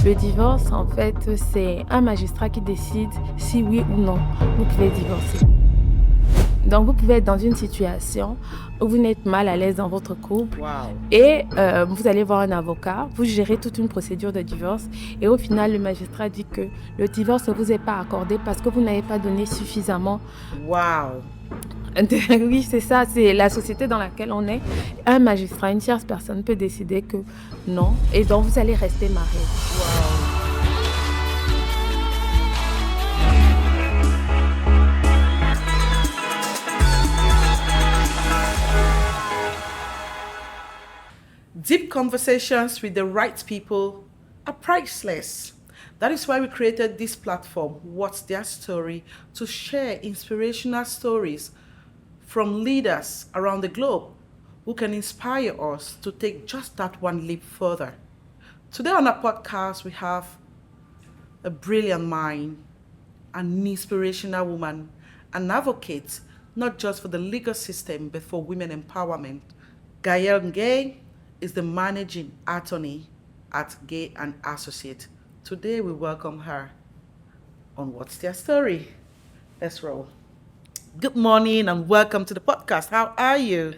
Le divorce, en fait, c'est un magistrat qui décide si oui ou non vous pouvez divorcer. Donc, vous pouvez être dans une situation où vous n'êtes mal à l'aise dans votre couple et vous allez voir un avocat, vous gérez toute une procédure de divorce et au final, le magistrat dit que le divorce ne vous est pas accordé parce que vous n'avez pas donné suffisamment. Wow. Oui, c'est ça, c'est la société dans laquelle on est. Un magistrat, une tierce personne peut décider que non et donc vous allez rester mariés. Wow. Deep conversations with the right people are priceless. That is why we created this platform, What's Their Story, to share inspirational stories from leaders around the globe who can inspire us to take just that one leap further. Today on our podcast, we have a brilliant mind, an inspirational woman, an advocate, not just for the legal system, but for women empowerment. Gael Ngay is the managing attorney at Gay and Associate. Today we welcome her on What's Their Story. Let's roll. Good morning and welcome to the podcast. How are you?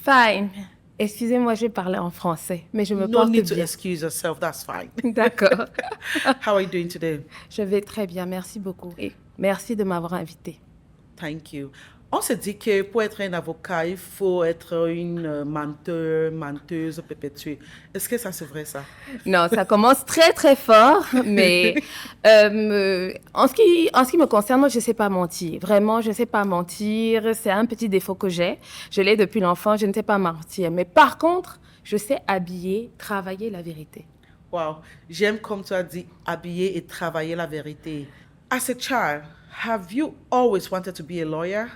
Fine. Excusez-moi, je vais parler en français, mais je me No porte need to bien. excuse yourself, that's fine. D'accord. How are you doing today? Je vais très bien, merci beaucoup. Et merci de m'avoir invitée. Thank you. On se dit que pour être un avocat, il faut être une menteuse perpétuée. Est-ce que ça c'est vrai ça? Non, ça commence très très fort, mais en ce qui me concerne, moi je ne sais pas mentir. Vraiment, je ne sais pas mentir. C'est un petit défaut que j'ai. Je l'ai depuis l'enfant, je ne sais pas mentir. Mais par contre, je sais habiller, travailler la vérité. Wow, j'aime comme tu as dit, habiller et travailler la vérité. As a child, have you always wanted to be a lawyer?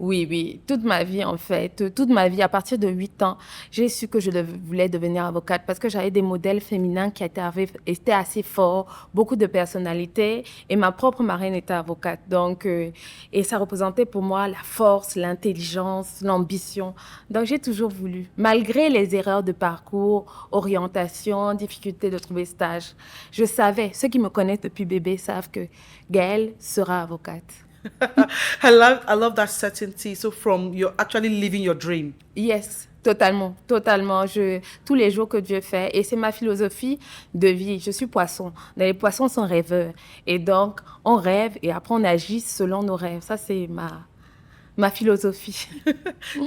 Oui, toute ma vie en fait, toute ma vie, à partir de 8 ans, j'ai su que je voulais devenir avocate parce que j'avais des modèles féminins qui étaient assez forts, beaucoup de personnalité et ma propre marraine était avocate. Donc, et ça représentait pour moi la force, l'intelligence, l'ambition. Donc, j'ai toujours voulu, malgré les erreurs de parcours, orientation, difficulté de trouver stage, je savais, ceux qui me connaissent depuis bébé savent que Gaëlle sera avocate. I love that certainty. So from you're actually living your dream. Yes, totalement. Tous les jours que Dieu fait, et c'est ma philosophie de vie. Je suis poisson. Les poissons sont rêveurs. Et donc, on rêve et après on agit selon nos rêves. Ça, c'est ma philosophie.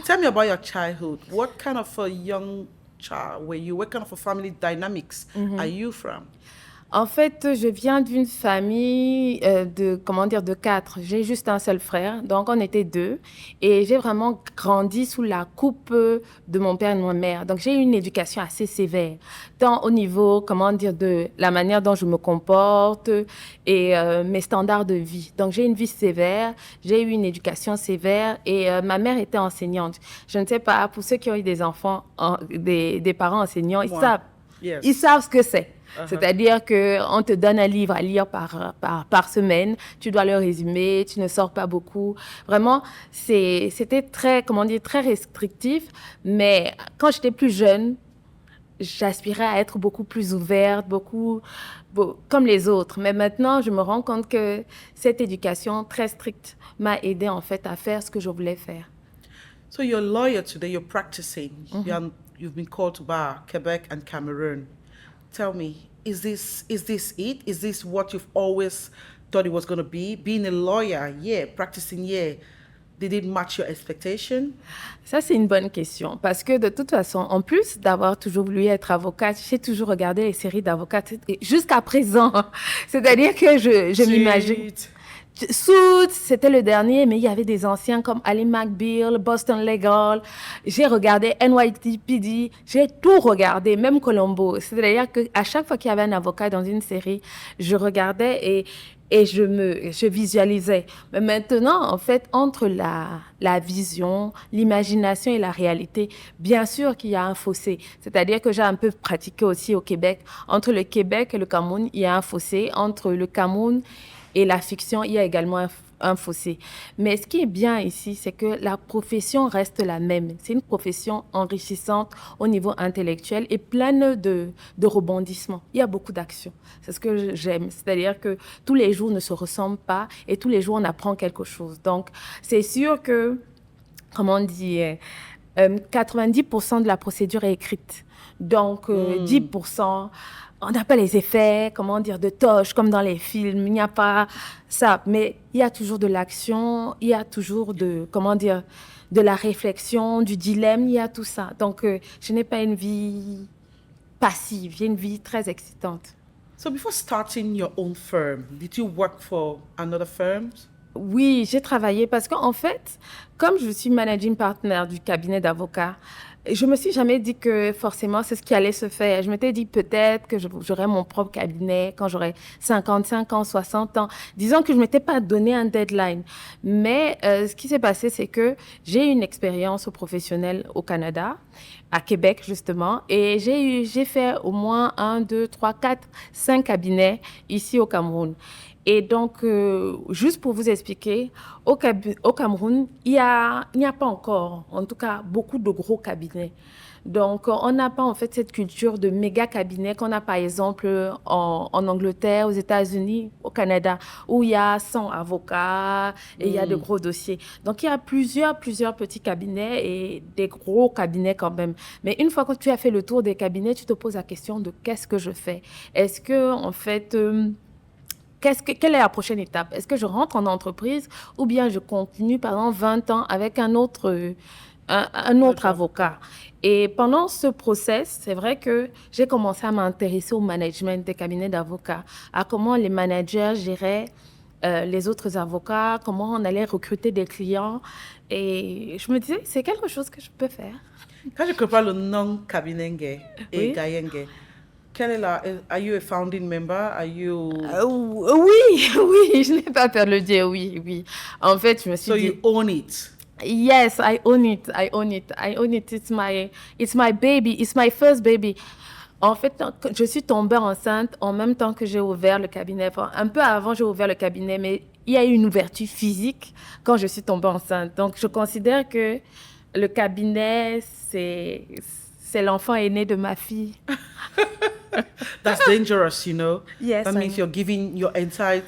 Tell me about your childhood. What kind of a young child were you? What kind of a family dynamics are you from? En fait, je viens d'une famille de 4. J'ai juste un seul frère, donc on était 2. Et j'ai vraiment grandi sous la coupe de mon père et de ma mère. Donc j'ai eu une éducation assez sévère, tant au niveau, de la manière dont je me comporte et mes standards de vie. Donc j'ai une vie sévère, j'ai eu une éducation sévère et ma mère était enseignante. Je ne sais pas, pour ceux qui ont eu des enfants, des parents enseignants, ils savent ce que c'est. C'est-à-dire qu'on te donne un livre à lire par semaine, tu dois le résumer, tu ne sors pas beaucoup. Vraiment, c'était très restrictif. Mais quand j'étais plus jeune, j'aspirais à être beaucoup plus ouverte, comme les autres. Mais maintenant, je me rends compte que cette éducation très stricte m'a aidée en fait à faire ce que je voulais faire. So you're a lawyer today, you're practicing. You've been called to bar Quebec and Cameroon. Tell me, is this it? Is this what you've always thought it was going to be? Being a lawyer, practicing, did it match your expectation? Ça, c'est une bonne question. Parce que de toute façon, en plus d'avoir toujours voulu être avocate, j'ai toujours regardé les séries d'avocates jusqu'à présent. C'est-à-dire que je m'imagine... Suits, c'était le dernier, mais il y avait des anciens comme Ali McBeal, Boston Legal. J'ai regardé NYPD, j'ai tout regardé, même Colombo. C'est-à-dire qu'à chaque fois qu'il y avait un avocat dans une série, je regardais et je visualisais. Mais maintenant, en fait, entre la vision, l'imagination et la réalité, bien sûr qu'il y a un fossé. C'est-à-dire que j'ai un peu pratiqué aussi au Québec. Entre le Québec et le Cameroun, il y a un fossé. Entre le Cameroun et la fiction, il y a également un fossé. Mais ce qui est bien ici, c'est que la profession reste la même. C'est une profession enrichissante au niveau intellectuel et pleine de rebondissements. Il y a beaucoup d'actions. C'est ce que j'aime. C'est-à-dire que tous les jours ne se ressemblent pas et tous les jours, on apprend quelque chose. Donc, c'est sûr que, comment on dit, 90% de la procédure est écrite. Donc, 10%, on n'a pas les effets, comment dire, de toche, comme dans les films. Il n'y a pas ça. Mais il y a toujours de l'action, il y a toujours comment dire, de la réflexion, du dilemme, il y a tout ça. Donc, je n'ai pas une vie passive, j'ai une vie très excitante. So before starting your own firm, did you work for another firm? Oui, j'ai travaillé parce qu'en fait, comme je suis managing partner du cabinet d'avocats, je me suis jamais dit que forcément c'est ce qui allait se faire. Je m'étais dit peut-être que j'aurais mon propre cabinet quand j'aurais 55 ans, 60 ans. Disons que je m'étais pas donné un deadline. Mais ce qui s'est passé, c'est que j'ai eu une expérience professionnelle au Canada, à Québec justement, et j'ai fait au moins 1, 2, 3, 4, 5 cabinets ici au Cameroun. Et donc, juste pour vous expliquer, au Cameroun, il n'y a pas encore, en tout cas, beaucoup de gros cabinets. Donc, on n'a pas en fait cette culture de méga cabinets qu'on a par exemple en Angleterre, aux États-Unis, au Canada, où il y a 100 avocats et il y a de gros dossiers. Donc, il y a plusieurs petits cabinets et des gros cabinets quand même. Mais une fois que tu as fait le tour des cabinets, tu te poses la question de qu'est-ce que je fais? Est-ce que, en fait, quelle est la prochaine étape? Est-ce que je rentre en entreprise ou bien je continue pendant 20 ans avec un autre avocat? Et pendant ce process, c'est vrai que j'ai commencé à m'intéresser au management des cabinets d'avocats, à comment les managers géraient les autres avocats, comment on allait recruter des clients. Et je me disais, c'est quelque chose que je peux faire. Quand je compare le nom Kabinenge et Oui. Gayenge, are you a founding member? Are you... Oui, oui, je n'ai pas peur de le dire, oui, oui. En fait, je me suis So dit... you own it? Yes, I own it. I own it. I own it. It's my baby. It's my first baby. En fait, je suis tombée enceinte en même temps que j'ai ouvert le cabinet. Enfin, un peu avant, j'ai ouvert le cabinet, mais il y a eu une ouverture physique quand je suis tombée enceinte. Donc, je considère que le cabinet, c'est l'enfant aîné de ma fille. That's dangerous, you know. Yes, That I means know. you're giving your entire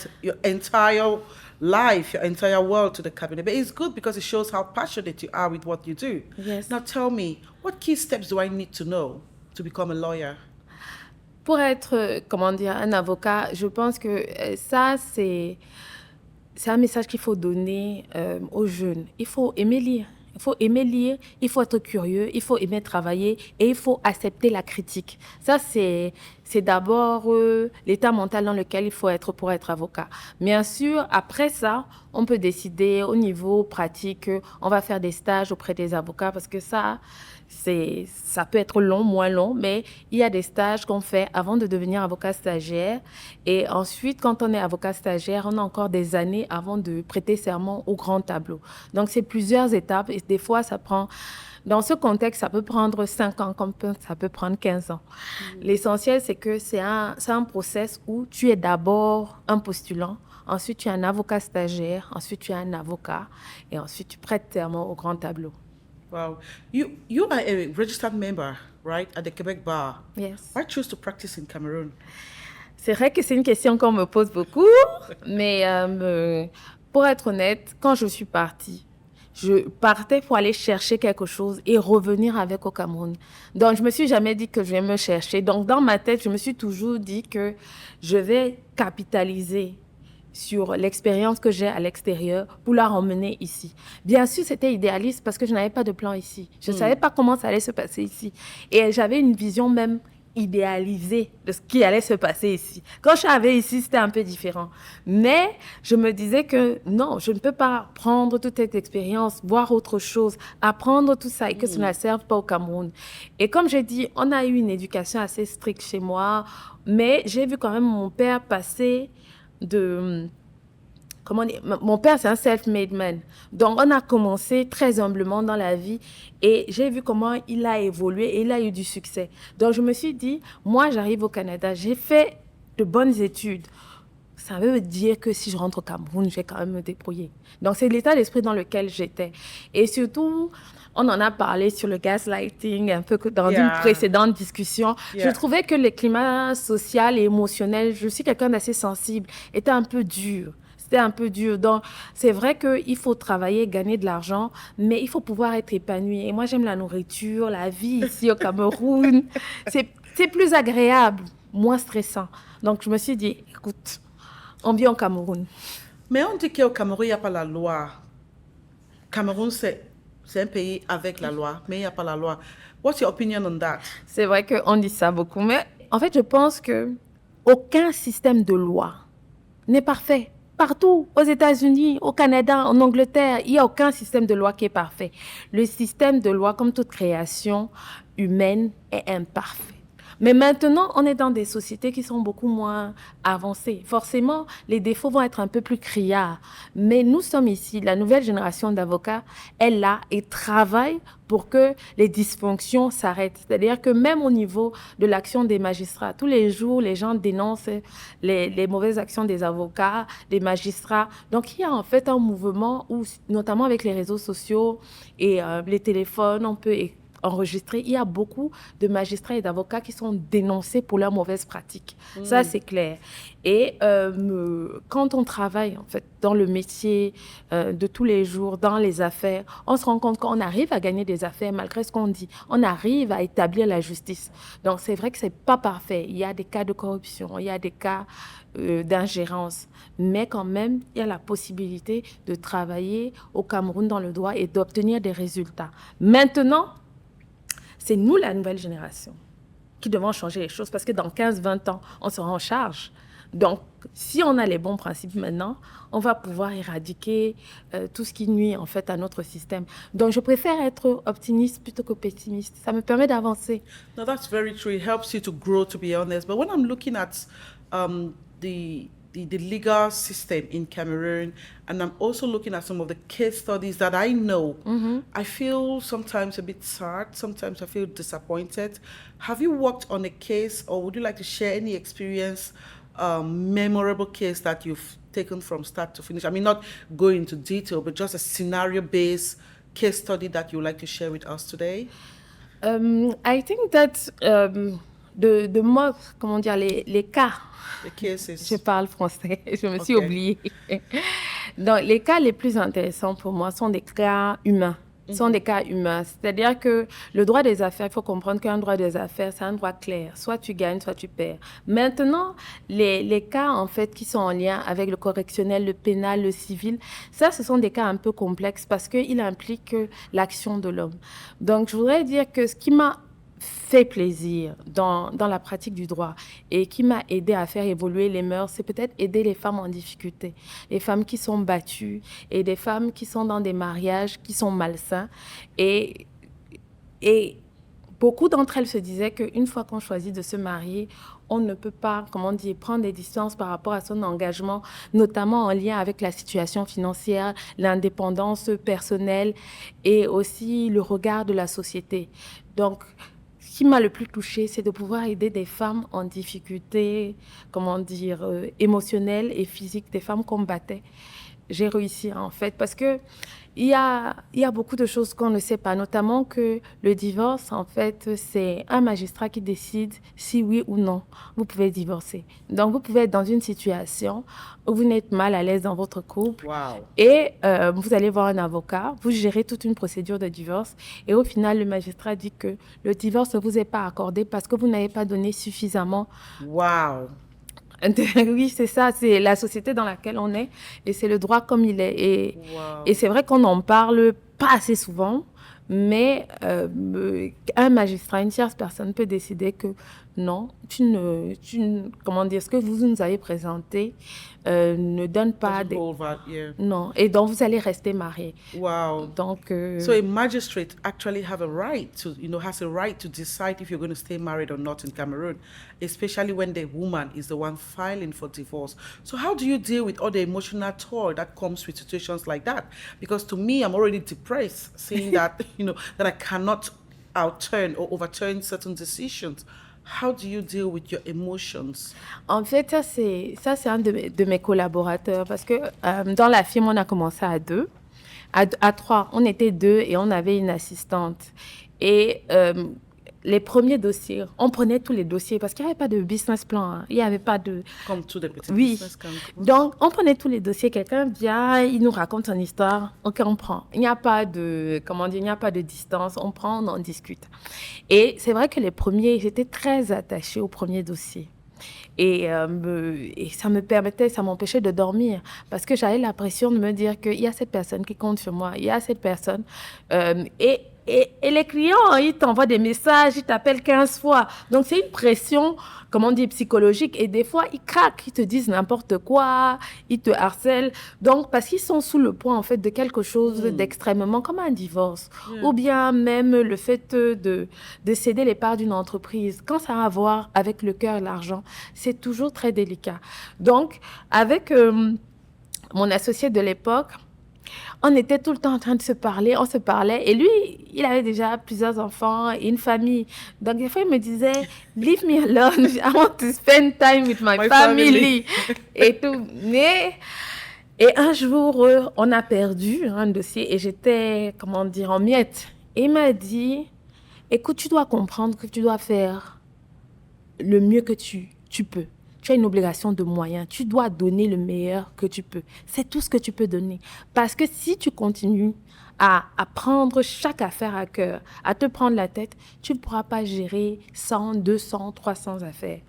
life, your entire world to the cabinet. But it's good because it shows how passionate you are with what you do. Yes. Now tell me, what key steps do I need to know to become a lawyer? Pour être, comment dire, un avocat, je pense que ça, c'est un message qu'il faut donner aux jeunes. Il faut aimer lire. Il faut aimer lire, il faut être curieux, il faut aimer travailler et il faut accepter la critique. Ça, c'est d'abord l'état mental dans lequel il faut être pour être avocat. Bien sûr, après ça, on peut décider au niveau pratique, on va faire des stages auprès des avocats parce que ça peut être long, moins long, mais il y a des stages qu'on fait avant de devenir avocat stagiaire. Et ensuite, quand on est avocat stagiaire, on a encore des années avant de prêter serment au grand tableau. Donc, c'est plusieurs étapes et des fois, dans ce contexte, ça peut prendre 5 ans comme ça peut prendre 15 ans. L'essentiel, c'est que c'est un process où tu es d'abord un postulant, ensuite tu es un avocat stagiaire, ensuite tu es un avocat et ensuite tu prêtes serment au grand tableau. Wow. You are a registered member, right, at the Quebec Bar. Yes. Why choose to practice in Cameroon? C'est vrai que c'est une question qu'on me pose beaucoup, mais pour être honnête, quand je suis partie, je partais pour aller chercher quelque chose et revenir avec au Cameroun. Donc, je me suis jamais dit que je vais me chercher. Donc, dans ma tête, je me suis toujours dit que je vais capitaliser sur l'expérience que j'ai à l'extérieur pour la ramener ici. Bien sûr, c'était idéaliste parce que je n'avais pas de plan ici. Je ne savais pas comment ça allait se passer ici. Et j'avais une vision même idéalisée de ce qui allait se passer ici. Quand je suis arrivée ici, c'était un peu différent. Mais je me disais que non, je ne peux pas prendre toute cette expérience, voir autre chose, apprendre tout ça et que ça ne serve pas au Cameroun. Et comme j'ai dit, on a eu une éducation assez stricte chez moi, mais j'ai vu quand même mon père passer mon père, c'est un self-made man. Donc, on a commencé très humblement dans la vie et j'ai vu comment il a évolué et il a eu du succès. Donc, je me suis dit, moi, j'arrive au Canada, j'ai fait de bonnes études. ça veut dire que si je rentre au Cameroun, je vais quand même me débrouiller. Donc, c'est l'état d'esprit dans lequel j'étais. Et surtout, on en a parlé sur le gaslighting un peu dans une précédente discussion. Je trouvais que le climat social et émotionnel, je suis quelqu'un d'assez sensible, était un peu dur. C'était un peu dur. Donc, c'est vrai qu'il faut travailler, gagner de l'argent, mais il faut pouvoir être épanoui. Et moi, j'aime la nourriture, la vie ici au Cameroun. C'est plus agréable, moins stressant. Donc, je me suis dit, écoute, on vit au Cameroun. Mais on dit qu'au Cameroun, il n'y a pas la loi. Cameroun, c'est un pays avec la loi, mais il n'y a pas la loi. What's your opinion on that? C'est vrai qu'on dit ça beaucoup, mais en fait, je pense que aucun système de loi n'est parfait. Partout, aux États-Unis, au Canada, en Angleterre, il n'y a aucun système de loi qui est parfait. Le système de loi, comme toute création humaine, est imparfait. Mais maintenant, on est dans des sociétés qui sont beaucoup moins avancées. Forcément, les défauts vont être un peu plus criards. Mais nous sommes ici, la nouvelle génération d'avocats est là et travaille pour que les dysfonctions s'arrêtent. C'est-à-dire que même au niveau de l'action des magistrats, tous les jours, les gens dénoncent les mauvaises actions des avocats, des magistrats. Donc, il y a en fait un mouvement où, notamment avec les réseaux sociaux et les téléphones, on peut enregistré, il y a beaucoup de magistrats et d'avocats qui sont dénoncés pour leurs mauvaises pratiques. Ça, c'est clair. Et quand on travaille, en fait, dans le métier de tous les jours, dans les affaires, on se rend compte qu'on arrive à gagner des affaires malgré ce qu'on dit. On arrive à établir la justice. Donc, c'est vrai que c'est pas parfait. Il y a des cas de corruption, il y a des cas d'ingérence. Mais quand même, il y a la possibilité de travailler au Cameroun dans le droit et d'obtenir des résultats. Maintenant, c'est nous, la nouvelle génération, qui devons changer les choses parce que dans 15-20 ans, on sera en charge. Donc, si on a les bons principes maintenant, on va pouvoir éradiquer tout ce qui nuit en fait à notre système. Donc, je préfère être optimiste plutôt que pessimiste. Ça me permet d'avancer. No, that's very true. It helps you to grow, to be honest. But when I'm looking at the legal system in Cameroon, and I'm also looking at some of the case studies that I know, I feel sometimes a bit sad, sometimes I feel disappointed. Have you worked on a case, or would you like to share any experience, memorable case that you've taken from start to finish? I mean, not go into detail, but just a scenario-based case study that you would like to share with us today? I think that de moi, comment dire, les cas. The cases. Je parle français, je me suis oubliée. Donc, les cas les plus intéressants pour moi sont des cas humains. Sont des cas humains. C'est-à-dire que le droit des affaires, il faut comprendre qu'un droit des affaires, c'est un droit clair. Soit tu gagnes, soit tu perds. Maintenant, les cas, en fait, qui sont en lien avec le correctionnel, le pénal, le civil, ça, ce sont des cas un peu complexes parce qu'ils impliquent l'action de l'homme. Donc, je voudrais dire que ce qui m'a fait plaisir dans la pratique du droit et qui m'a aidé à faire évoluer les mœurs, c'est peut-être aider les femmes en difficulté, les femmes qui sont battues et des femmes qui sont dans des mariages qui sont malsains. Et beaucoup d'entre elles se disaient qu'une fois qu'on choisit de se marier, on ne peut pas, comment dire, prendre des distances par rapport à son engagement, notamment en lien avec la situation financière, l'indépendance personnelle et aussi le regard de la société. Donc, ce qui m'a le plus touchée, c'est de pouvoir aider des femmes en difficulté, comment dire, émotionnelle et physique, des femmes combattaient. J'ai réussi en fait parce que il y a beaucoup de choses qu'on ne sait pas, notamment que le divorce, en fait, c'est un magistrat qui décide si oui ou non vous pouvez divorcer. Donc, vous pouvez être dans une situation où vous n'êtes mal à l'aise dans votre couple et vous allez voir un avocat, vous gérez toute une procédure de divorce et au final, le magistrat dit que le divorce ne vous est pas accordé parce que vous n'avez pas donné suffisamment. Oui, c'est ça, c'est la société dans laquelle on est et c'est le droit comme il est. Et c'est vrai qu'on n'en parle pas assez souvent, mais un magistrat, une tierce personne peut décider que non, comment dire, ce que vous nous avez présenté ne donne pas des... Non, et donc vous allez rester marié. Donc, so a magistrate actually has a right to decide if you're going to stay married or not in Cameroon, especially when the woman is the one filing for divorce. So how do you deal with all the emotional toll that comes with situations like that? Because to me, I'm already depressed seeing that, that I cannot outturn or overturn certain decisions. How do you deal with your emotions? En fait, ça c'est un de mes collaborateurs parce que dans la firme, on a commencé à deux, à trois. On était deux et on avait une assistante. Et les premiers dossiers, on prenait tous les dossiers parce qu'il n'y avait pas de business plan. Hein. Il n'y avait pas de... Come to the petite Oui. business campus. Donc, on prenait tous les dossiers. Quelqu'un vient, il nous raconte son histoire. OK, on prend. Il n'y a pas de, comment dire, il n'y a pas de distance. On prend, on en discute. Et c'est vrai que les premiers, j'étais très attachée au premier dossier. Et ça me permettait, ça m'empêchait de dormir parce que j'avais l'impression de me dire qu'il y a cette personne qui compte sur moi, il y a cette personne. Et les clients, ils t'envoient des messages, ils t'appellent 15 fois. Donc, c'est une pression, comment on dit, psychologique. Et des fois, ils craquent, ils te disent n'importe quoi, ils te harcèlent. Donc, parce qu'ils sont sous le poids, en fait, de quelque chose d'extrêmement, comme un divorce. Ou bien même le fait de céder les parts d'une entreprise. Quand ça a à voir avec le cœur et l'argent, c'est toujours très délicat. Donc, avec mon associé de l'époque, on était tout le temps en train de se parler, on se parlait. Et lui, il avait déjà plusieurs enfants et une famille. Donc, des fois, il me disait, leave me alone, I want to spend time with my family. Et tout. Et un jour, on a perdu un dossier et j'étais, comment dire, en miettes. Et il m'a dit, écoute, tu dois comprendre que tu dois faire le mieux que tu peux. Tu as une obligation de moyens. Tu dois donner le meilleur que tu peux. C'est tout ce que tu peux donner. Parce que si tu continues à prendre chaque affaire à cœur, à te prendre la tête, tu ne pourras pas gérer 100, 200, 300 affaires.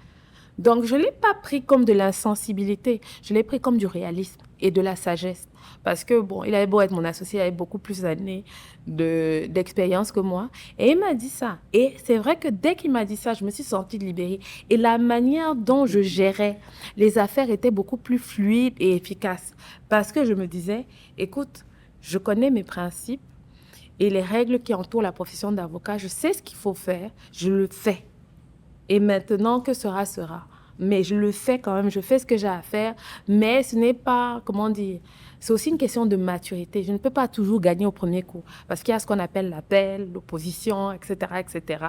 Donc, je ne l'ai pas pris comme de l'insensibilité. Je l'ai pris comme du réalisme et de la sagesse. Parce que, bon, il avait beau être mon associé, il avait beaucoup plus d'années d'expérience que moi. Et il m'a dit ça. Et c'est vrai que dès qu'il m'a dit ça, je me suis sentie libérée. Et la manière dont je gérais les affaires était beaucoup plus fluide et efficace. Parce que je me disais, écoute, je connais mes principes et les règles qui entourent la profession d'avocat. Je sais ce qu'il faut faire, je le fais. Et maintenant, que sera, sera. Mais je le fais quand même, je fais ce que j'ai à faire. Mais ce n'est pas, comment dire, c'est aussi une question de maturité. Je ne peux pas toujours gagner au premier coup. Parce qu'il y a ce qu'on appelle l'appel, l'opposition, etc., etc.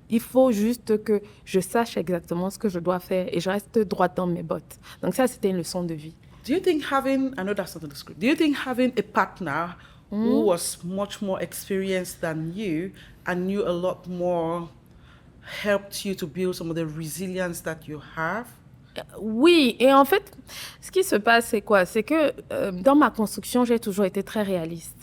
Il faut juste que je sache exactement ce que je dois faire et je reste droite dans mes bottes. Donc ça, c'était une leçon de vie. Do you think having, I know that's not in the script, do you think having a partner who was much more experienced than you and knew a lot more helped you to build some of the resilience that you have? Oui, et en fait, ce qui se passe, c'est quoi? C'est que dans ma construction, j'ai toujours été très réaliste.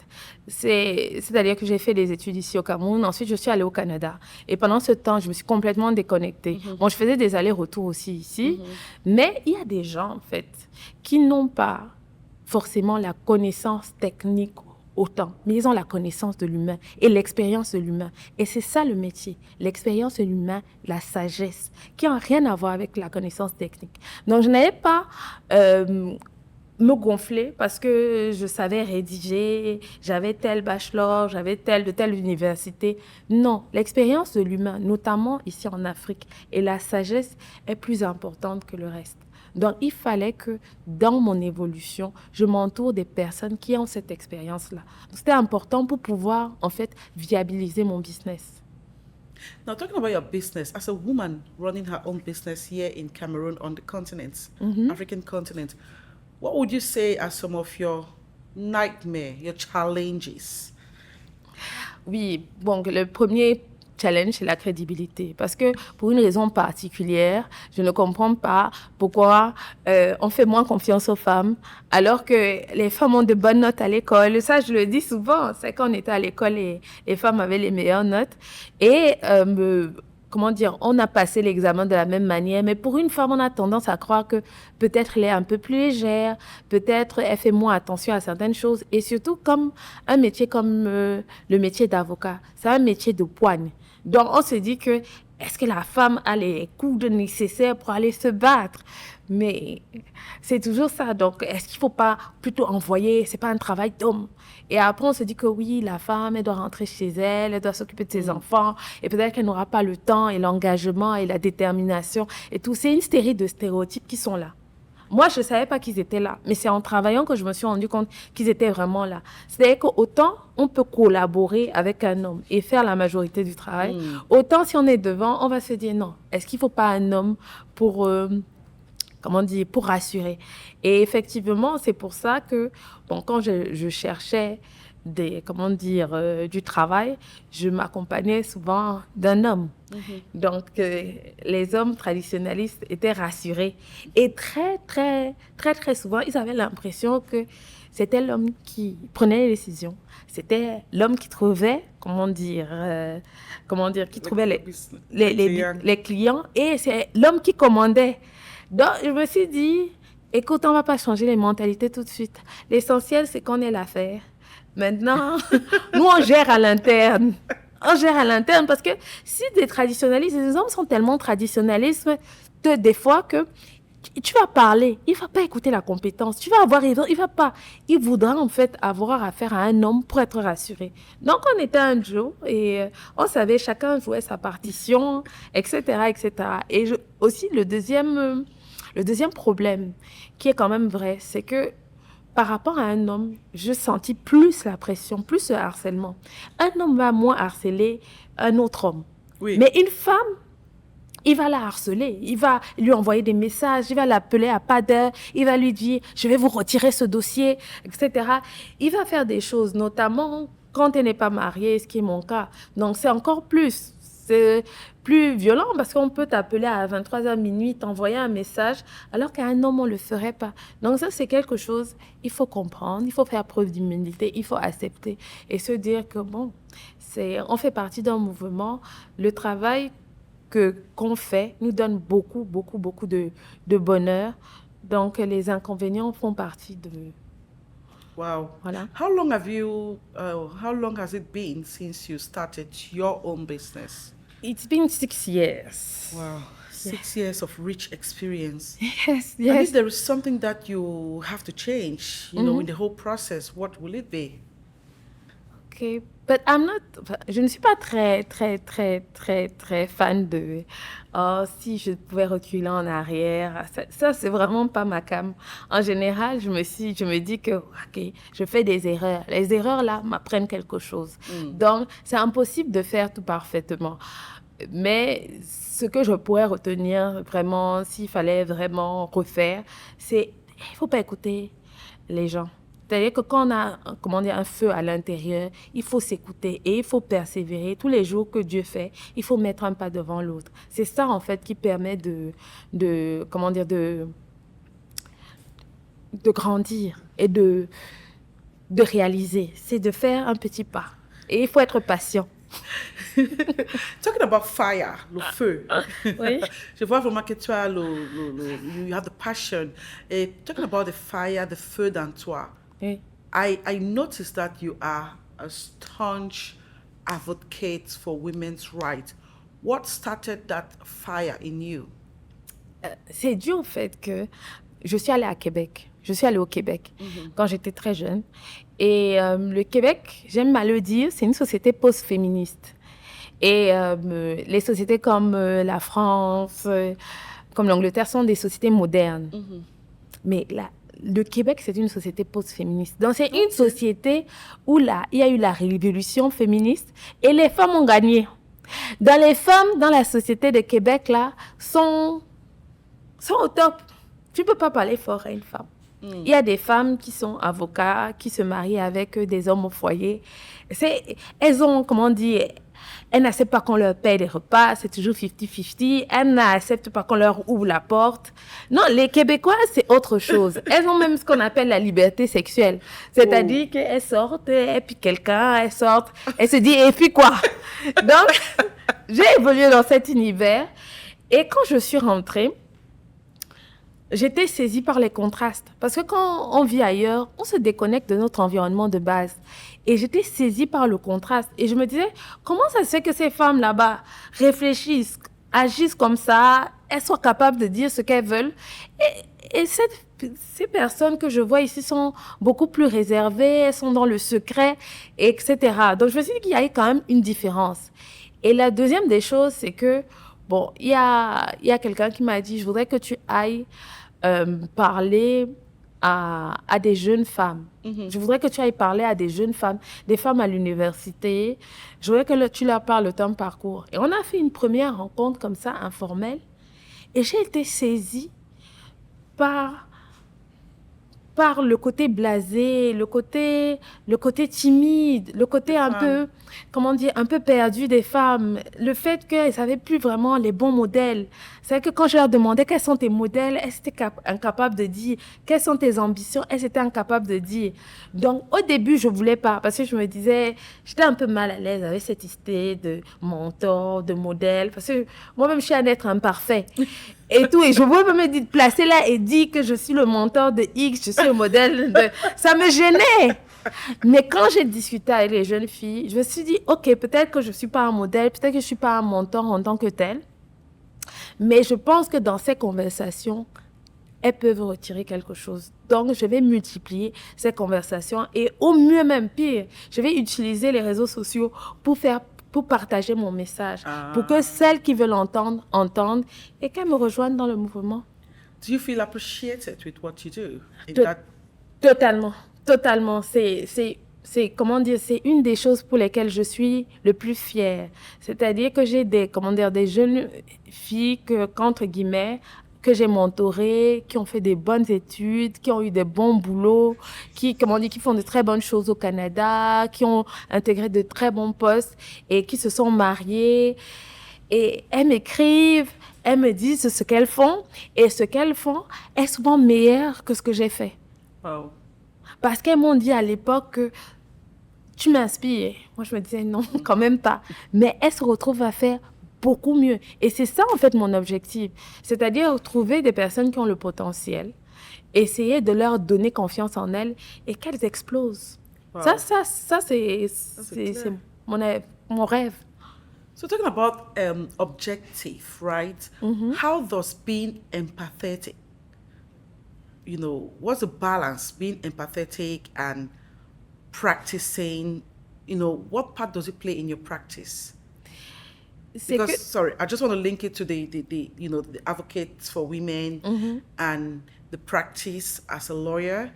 C'est-à-dire que j'ai fait des études ici au Cameroun, ensuite je suis allée au Canada. Et pendant ce temps, je me suis complètement déconnectée. Bon, je faisais des allers-retours aussi ici, mais il y a des gens, en fait, qui n'ont pas forcément la connaissance technique autant, mais ils ont la connaissance de l'humain et l'expérience de l'humain. Et c'est ça le métier, l'expérience de l'humain, la sagesse, qui n'a rien à voir avec la connaissance technique. Donc, je n'avais pas me gonfler parce que je savais rédiger, j'avais tel bachelor, j'avais de telle université. Non, l'expérience de l'humain, notamment ici en Afrique, et la sagesse est plus importante que le reste. Donc, il fallait que dans mon évolution, je m'entoure des personnes qui ont cette expérience-là. C'était important pour pouvoir, en fait, viabiliser mon business. Now, talking about your business, as a woman running her own business here in Cameroon on the continent, African continent, what would you say are some of your nightmares, your challenges? Oui, bon, le premier challenge, c'est la crédibilité. Parce que pour une raison particulière, je ne comprends pas pourquoi on fait moins confiance aux femmes, alors que les femmes ont de bonnes notes à l'école. Ça, je le dis souvent. C'est quand on était à l'école, les femmes avaient les meilleures notes. Et comment dire, on a passé l'examen de la même manière, mais pour une femme, on a tendance à croire que peut-être elle est un peu plus légère, peut-être elle fait moins attention à certaines choses, et surtout comme un métier comme le métier d'avocat, c'est un métier de poigne. Donc, on se dit que est-ce que la femme a les coudes nécessaires pour aller se battre? Mais c'est toujours ça. Donc, est-ce qu'il ne faut pas plutôt envoyer? Ce n'est pas un travail d'homme. Et après, on se dit que oui, la femme, elle doit rentrer chez elle, elle doit s'occuper de ses enfants, et peut-être qu'elle n'aura pas le temps et l'engagement et la détermination et tout. C'est une série de stéréotypes qui sont là. Moi, je ne savais pas qu'ils étaient là, mais c'est en travaillant que je me suis rendu compte qu'ils étaient vraiment là. C'est-à-dire qu'autant on peut collaborer avec un homme et faire la majorité du travail, autant si on est devant, on va se dire non, est-ce qu'il ne faut pas un homme pour, comment dire, pour rassurer. Et effectivement, c'est pour ça que bon, quand je cherchais comment dire, du travail, je m'accompagnais souvent d'un homme. Donc, les hommes traditionnalistes étaient rassurés. Et très souvent, ils avaient l'impression que c'était l'homme qui prenait les décisions. C'était l'homme qui trouvait, qui trouvait les clients. Et c'est l'homme qui commandait. Donc, je me suis dit, écoute, on ne va pas changer les mentalités tout de suite. L'essentiel, c'est qu'on ait l'affaire. Maintenant, nous, on gère à l'interne. On gère à l'interne parce que si des traditionnalistes, les hommes sont tellement traditionnalistes des fois que tu vas parler, il ne va pas écouter la compétence. Tu vas avoir, il voudra en fait avoir affaire à un homme pour être rassuré. Donc, on était un duo et on savait, chacun jouait sa partition, etc., etc. Et aussi, le deuxième problème qui est quand même vrai, c'est que par rapport à un homme, je sentis plus la pression, plus le harcèlement. Un homme va moins harceler un autre homme. Oui. Mais une femme, il va la harceler. Il va lui envoyer des messages, il va l'appeler à pas d'heure, il va lui dire « je vais vous retirer ce dossier », etc. Il va faire des choses, notamment quand elle n'est pas mariée, ce qui est mon cas. Donc, c'est encore plus. C'est plus violent parce qu'on peut t'appeler à 23h minuit, t'envoyer un message, alors qu'à un homme, on ne le ferait pas. Donc ça, c'est quelque chose, il faut comprendre, il faut faire preuve d'humilité, il faut accepter et se dire que, bon, on fait partie d'un mouvement. Le travail qu'on fait nous donne beaucoup de bonheur. Donc, les inconvénients font partie de... Wow. Voilà. How long has it been since you started your own business? It's been 6 years. Wow. 6 years of rich experience. Yes. And if there is something that you have to change, in the whole process, what will it be? Okay, but je ne suis pas très fan de si je pouvais reculer en arrière. Ça c'est vraiment pas ma came. En général, je me dis que ok, je fais des erreurs. Les erreurs là m'apprennent quelque chose. Donc c'est impossible de faire tout parfaitement. Mais ce que je pourrais retenir vraiment, s'il fallait vraiment refaire, c'est il faut pas écouter les gens. C'est-à-dire que quand on a un feu à l'intérieur, il faut s'écouter et il faut persévérer. Tous les jours que Dieu fait, il faut mettre un pas devant l'autre. C'est ça, en fait, qui permet de grandir et de réaliser. C'est de faire un petit pas. Et il faut être patient. Talking about fire, le feu. Oui. Je vois vraiment que tu as you have the passion. Talking about the fire, the feu dans toi. Oui. I noticed that you are a staunch advocate for women's rights. What started that fire in you? C'est dû au fait que je suis allée à Québec. Je suis allée au Québec quand j'étais très jeune. Et le Québec, j'aime à le dire, c'est une société post-féministe. Et les sociétés comme la France, comme l'Angleterre, sont des sociétés modernes. Mais le Québec, c'est une société post-féministe. Donc, c'est une société où il y a eu la révolution féministe et les femmes ont gagné. Les femmes dans la société de Québec, là, sont au top. Tu ne peux pas parler fort à une femme. Il y a des femmes qui sont avocats, qui se marient avec des hommes au foyer. Elles ont, comment dire, elles n'acceptent pas qu'on leur paye des repas, c'est toujours 50-50. Elles n'acceptent pas qu'on leur ouvre la porte. Non, les Québécois, c'est autre chose. Elles ont même ce qu'on appelle la liberté sexuelle. C'est-à-dire qu'elles sortent, et puis quelqu'un, elles sortent, elles se disent, et puis quoi? Donc, j'ai évolué dans cet univers. Et quand je suis rentrée, j'étais saisie par les contrastes. Parce que quand on vit ailleurs, on se déconnecte de notre environnement de base. Et j'étais saisie par le contraste. Et je me disais, comment ça se fait que ces femmes là-bas réfléchissent, agissent comme ça, elles soient capables de dire ce qu'elles veulent. Et ces personnes que je vois ici sont beaucoup plus réservées, elles sont dans le secret, etc. Donc je me suis dit qu'il y avait quand même une différence. Et la deuxième des choses, c'est que, bon, il y a quelqu'un qui m'a dit, je voudrais que tu ailles parler à des jeunes femmes. Je voudrais que tu ailles parler à des jeunes femmes, des femmes à l'université. Je voudrais que tu leur parles de ton parcours. Et on a fait une première rencontre comme ça, informelle. Et j'ai été saisie par le côté blasé, le côté timide, le côté un peu, comment dire, un peu perdu des femmes. Le fait qu'elles ne savaient plus vraiment les bons modèles. C'est que quand je leur demandais quels sont tes modèles, elles étaient incapables de dire. Quelles sont tes ambitions, elles étaient incapables de dire. Donc, au début, je ne voulais pas parce que je me disais, j'étais un peu mal à l'aise avec cette idée de mentor, de modèle. Parce que moi-même, je suis un être imparfait. Et tout, et je veux me placer là et dire que je suis le mentor de X, je suis le modèle de... Ça me gênait. Mais quand j'ai discuté avec les jeunes filles, je me suis dit, OK, peut-être que je ne suis pas un modèle, peut-être que je ne suis pas un mentor en tant que tel, mais je pense que dans ces conversations, elles peuvent retirer quelque chose. Donc, je vais multiplier ces conversations et au mieux même pire, je vais utiliser les réseaux sociaux pour partager mon message, pour que celles qui veulent entendre, entendent et qu'elles me rejoignent dans le mouvement. Do you feel appreciated with what you do? Totalement. Comment dire, c'est une des choses pour lesquelles je suis le plus fière. C'est-à-dire que j'ai des jeunes filles qu'entre guillemets, que j'ai mentorées, qui ont fait des bonnes études, qui ont eu des bons boulots, qui font de très bonnes choses au Canada, qui ont intégré de très bons postes et qui se sont mariées. Et elles m'écrivent, elles me disent ce qu'elles font. Et ce qu'elles font est souvent meilleur que ce que j'ai fait. Wow. Parce qu'elles m'ont dit à l'époque que tu m'inspires. Moi, je me disais non, quand même pas. Mais elles se retrouvent à faire beaucoup mieux. Et c'est ça, en fait, mon objectif. C'est-à-dire trouver des personnes qui ont le potentiel, essayer de leur donner confiance en elles et qu'elles explosent. Wow. Ça c'est mon rêve. So talking about objective, right? How does being empathetic, what's the balance being empathetic and practicing, what part does it play in your practice? Because, sorry, I just want to link it to the advocates for women and the practice as a lawyer.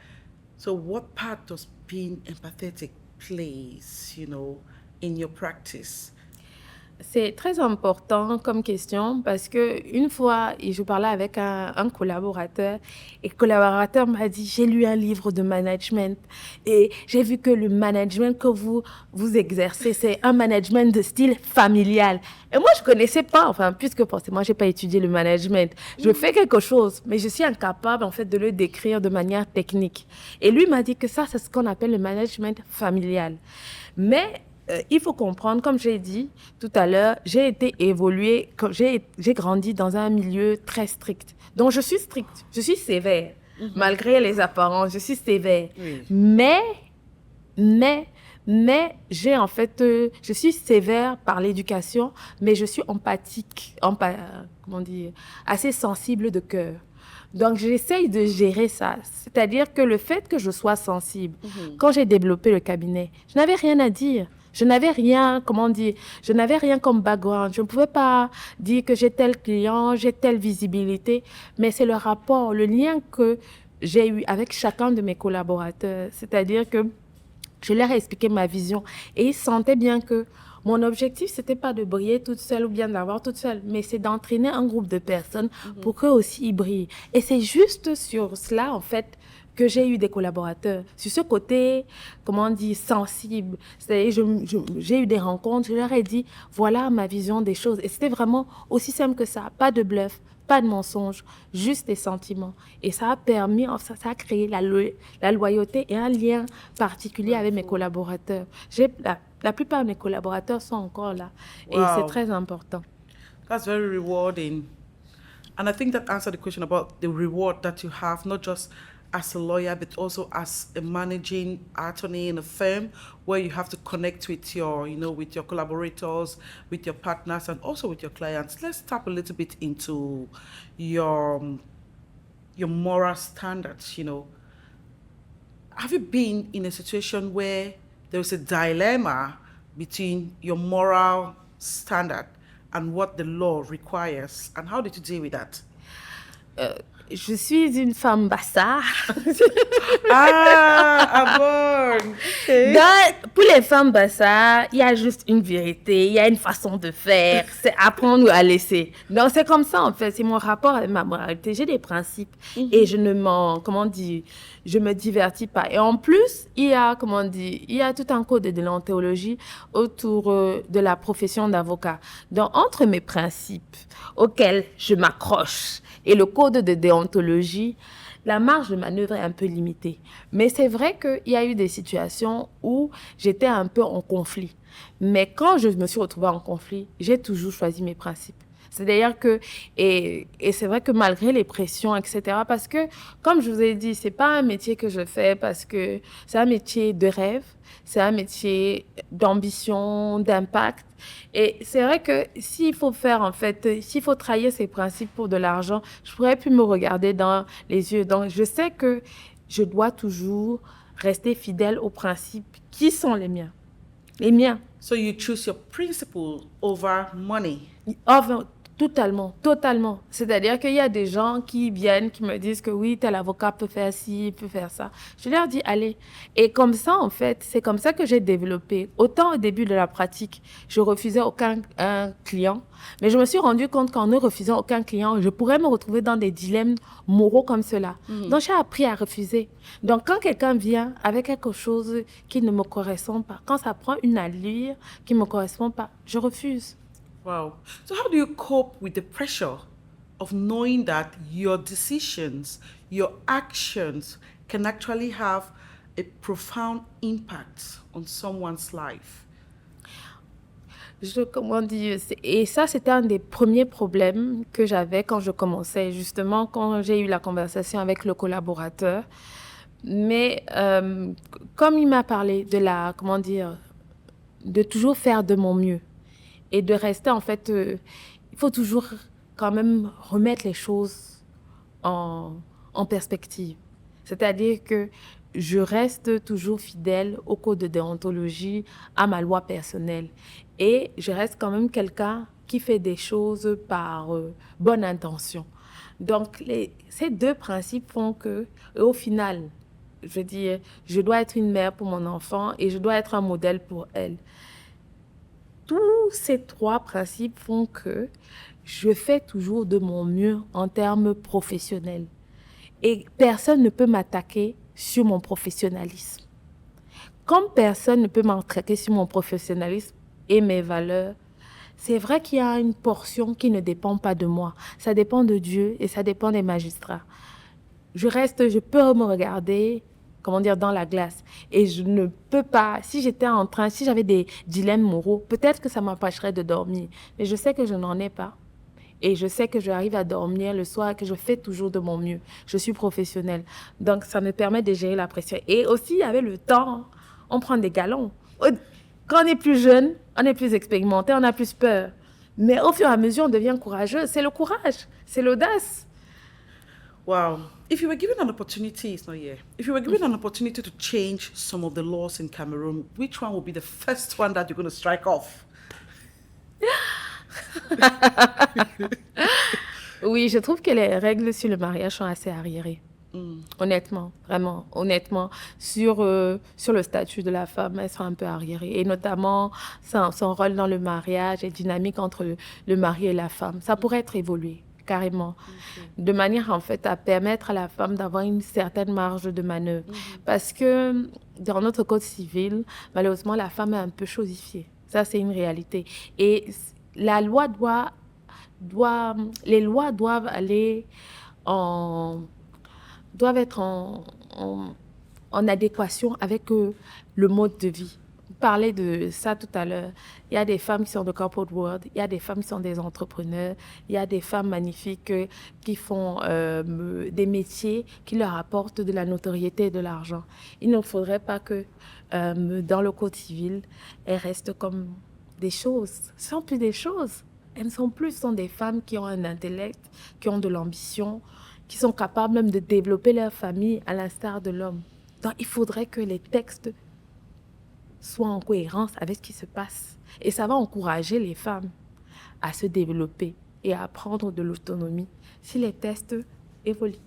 So what part does being empathetic plays, in your practice? C'est très important comme question parce que une fois, je parlais avec un collaborateur et le collaborateur m'a dit, j'ai lu un livre de management et j'ai vu que le management que vous exercez, c'est un management de style familial. Et moi, je connaissais pas, puisque forcément, j'ai pas étudié le management. Je fais quelque chose, mais je suis incapable, en fait, de le décrire de manière technique. Et lui m'a dit que ça, c'est ce qu'on appelle le management familial. Mais il faut comprendre, comme j'ai dit tout à l'heure, j'ai grandi dans un milieu très strict. Donc, je suis stricte, je suis sévère. Malgré les apparences, je suis sévère. Oui. Mais j'ai en fait, je suis sévère par l'éducation, mais je suis empathique, assez sensible de cœur. Donc, j'essaye de gérer ça. C'est-à-dire que le fait que je sois sensible, quand j'ai développé le cabinet, je n'avais rien à dire. Je n'avais rien, je n'avais rien comme background. Je ne pouvais pas dire que j'ai tel client, j'ai telle visibilité, mais c'est le rapport, le lien que j'ai eu avec chacun de mes collaborateurs. C'est-à-dire que je leur ai expliqué ma vision et ils sentaient bien que mon objectif, ce n'était pas de briller toute seule ou bien d'avoir toute seule, mais c'est d'entraîner un groupe de personnes pour qu'eux aussi ils brillent. Et c'est juste sur cela, en fait, que j'ai eu des collaborateurs. Sur ce côté, sensible. C'est-à-dire, j'ai eu des rencontres, je leur ai dit, voilà ma vision des choses. Et c'était vraiment aussi simple que ça. Pas de bluff, pas de mensonge, juste des sentiments. Et ça a permis, ça a créé la loyauté et un lien particulier avec mes collaborateurs. La plupart de mes collaborateurs sont encore là. Wow. Et c'est très important. That's very rewarding. And I think that answered the question about the reward that you have, not just as a lawyer, but also as a managing attorney in a firm where you have to connect with your, with your collaborators, with your partners, and also with your clients. Let's tap a little bit into your moral standards, Have you been in a situation where there was a dilemma between your moral standard and what the law requires? And how did you deal with that? Je suis une femme bassa. Ah bon. Okay. Pour les femmes bassa, il y a juste une vérité, il y a une façon de faire, c'est apprendre ou à laisser. Donc c'est comme ça en fait, c'est mon rapport avec ma moralité. J'ai des principes et je ne m'en, comment dire, je me divertis pas. Et en plus, il y a, comment dire, il y a tout un code de déontologie autour de la profession d'avocat. Donc entre mes principes auxquels je m'accroche et le code de déontologie, la marge de manœuvre est un peu limitée. Mais c'est vrai qu'il y a eu des situations où j'étais un peu en conflit. Mais quand je me suis retrouvée en conflit, j'ai toujours choisi mes principes. C'est d'ailleurs que, et c'est vrai que malgré les pressions, etc., parce que, comme je vous ai dit, c'est pas un métier que je fais parce que c'est un métier de rêve, c'est un métier d'ambition, d'impact. Et c'est vrai que s'il faut faire, en fait, s'il faut trahir ses principes pour de l'argent, je pourrais plus me regarder dans les yeux. Donc, je sais que je dois toujours rester fidèle aux principes qui sont les miens. Les miens. So you choose your principle over money. Enfin, totalement, totalement. C'est-à-dire qu'il y a des gens qui viennent, qui me disent que oui, tel avocat peut faire ci, peut faire ça. Je leur dis, allez. Et comme ça, en fait, c'est comme ça que j'ai développé. Autant au début de la pratique, je refusais aucun client, mais je me suis rendu compte qu'en ne refusant aucun client, je pourrais me retrouver dans des dilemmes moraux comme cela. Donc, j'ai appris à refuser. Donc, quand quelqu'un vient avec quelque chose qui ne me correspond pas, quand ça prend une allure qui ne me correspond pas, je refuse. Wow. So how do you cope with the pressure of knowing that your decisions, your actions can actually have a profound impact on someone's life? Comment dire, et ça, c'était un des premiers problèmes que j'avais quand je commençais, justement, quand j'ai eu la conversation avec le collaborateur. Mais comme il m'a parlé de la, comment dire, de toujours faire de mon mieux et de rester, en fait, il faut toujours quand même remettre les choses en perspective. C'est-à-dire que je reste toujours fidèle au code de déontologie, à ma loi personnelle. Et je reste quand même quelqu'un qui fait des choses par bonne intention. Donc, ces deux principes font que, au final, je veux dire, je dois être une mère pour mon enfant et je dois être un modèle pour elle. Tous ces trois principes font que je fais toujours de mon mieux en termes professionnels. Et personne ne peut m'attaquer sur mon professionnalisme. Comme personne ne peut m'attaquer sur mon professionnalisme et mes valeurs, c'est vrai qu'il y a une portion qui ne dépend pas de moi. Ça dépend de Dieu et ça dépend des magistrats. Je peux me regarder, comment dire, dans la glace. Et je ne peux pas, si j'avais des dilemmes moraux, peut-être que ça m'empêcherait de dormir. Mais je sais que je n'en ai pas. Et je sais que j'arrive à dormir le soir, que je fais toujours de mon mieux. Je suis professionnelle. Donc, ça me permet de gérer la pression. Et aussi, avec le temps, on prend des galons. Quand on est plus jeune, on est plus expérimenté, on a plus peur. Mais au fur et à mesure, on devient courageux. C'est le courage, c'est l'audace. Wow. If you were given an opportunity, it's not here. If you were given an opportunity to change some of the laws in Cameroon, which one would be the first one that you're going to strike off? Oui, je trouve que les règles sur le mariage sont assez arriérées. Honnêtement, vraiment, honnêtement, sur le statut de la femme, elles sont un peu arriérées. Et notamment, son rôle dans le mariage et dynamique entre le mari et la femme. Ça pourrait être évolué, carrément. De manière, en fait, à permettre à la femme d'avoir une certaine marge de manœuvre. Parce que dans notre code civil, malheureusement, la femme est un peu chosifiée. Ça, c'est une réalité. Et la loi les lois doivent être en adéquation avec le mode de vie. Vous parlez de ça tout à l'heure. Il y a des femmes qui sont de corporate world, il y a des femmes qui sont des entrepreneurs, il y a des femmes magnifiques qui font des métiers qui leur apportent de la notoriété et de l'argent. Il ne faudrait pas que dans le code civil, elles restent comme des choses. Ce ne sont plus des choses. Elles ne sont plus, ce sont des femmes qui ont un intellect, qui ont de l'ambition, qui sont capables même de développer leur famille à l'instar de l'homme. Donc, il faudrait que les textes soient en cohérence avec ce qui se passe. Et ça va encourager les femmes à se développer et à prendre de l'autonomie si les textes évolue.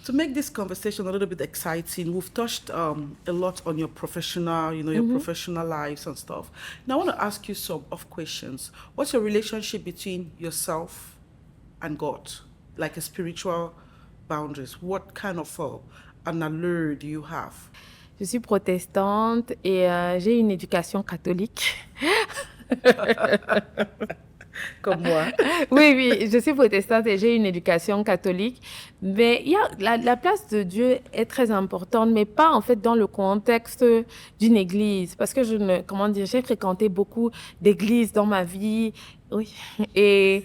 To make this conversation a little bit exciting, we've touched a lot on your professional, your professional lives and stuff. Now, I want to ask you some of questions. What's your relationship between yourself and God, like a spiritual boundaries? What kind of an allure do you have? Je suis protestante et j'ai une éducation catholique. Comme moi. Oui, je suis protestante et j'ai une éducation catholique. Mais la place de Dieu est très importante, mais pas en fait dans le contexte d'une église. Parce que j'ai fréquenté beaucoup d'églises dans ma vie. Oui. Et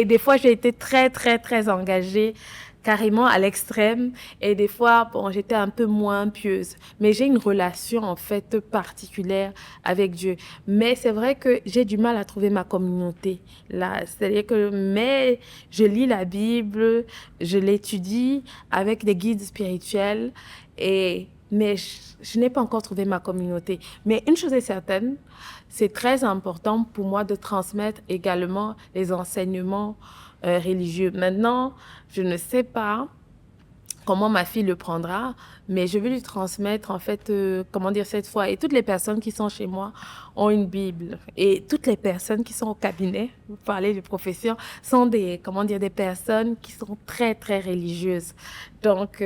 des fois, j'ai été très, très, très engagée, carrément à l'extrême. Et des fois, j'étais un peu moins pieuse. Mais j'ai une relation, en fait, particulière avec Dieu. Mais c'est vrai que j'ai du mal à trouver ma communauté, là. C'est-à-dire mais je lis la Bible, je l'étudie avec des guides spirituels, mais je n'ai pas encore trouvé ma communauté. Mais une chose est certaine, c'est très important pour moi de transmettre également les enseignements religieux. Maintenant, je ne sais pas comment ma fille le prendra, mais je vais lui transmettre en fait, cette foi. Et toutes les personnes qui sont chez moi ont une Bible. Et toutes les personnes qui sont au cabinet, vous parlez de profession, sont des personnes qui sont très, très religieuses. Donc,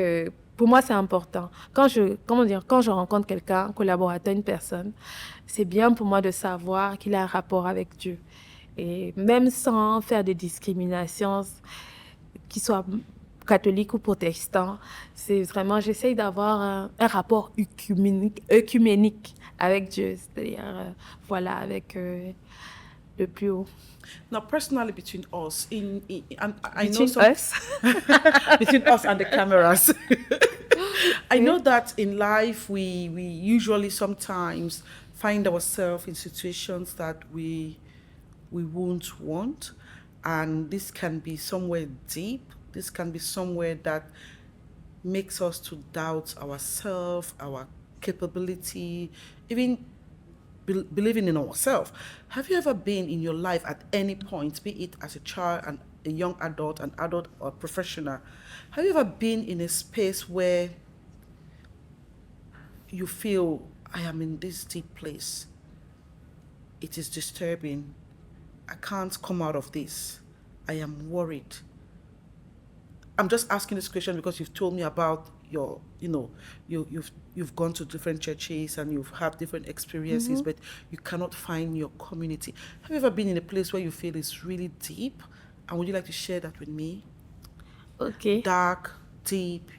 pour moi, c'est important. Quand je rencontre quelqu'un, un collaborateur, une personne, c'est bien pour moi de savoir qu'il a un rapport avec Dieu. Et même sans faire de discrimination, qu'il soit catholique ou protestant, c'est vraiment, j'essaye d'avoir un rapport œcuménique avec Dieu, c'est-à-dire, avec le plus haut. Now, personally, between us, between us and the cameras, I know that in life we usually sometimes find ourselves in situations that we won't want, and this can be somewhere deep. This can be somewhere that makes us to doubt ourselves, our capability, even believing in ourselves. Have you ever been in your life at any point, be it as a child, and a young adult, an adult, or a professional, have you ever been in a space where you feel, I am in this deep place, it is disturbing, I can't come out of this, I am worried? I'm just asking this question because you've told me about you've gone to different churches and you've had different experiences, but you cannot find your community. Have you ever been in a place where you feel it's really deep? And would you like to share that with me? Okay. Dark, deep,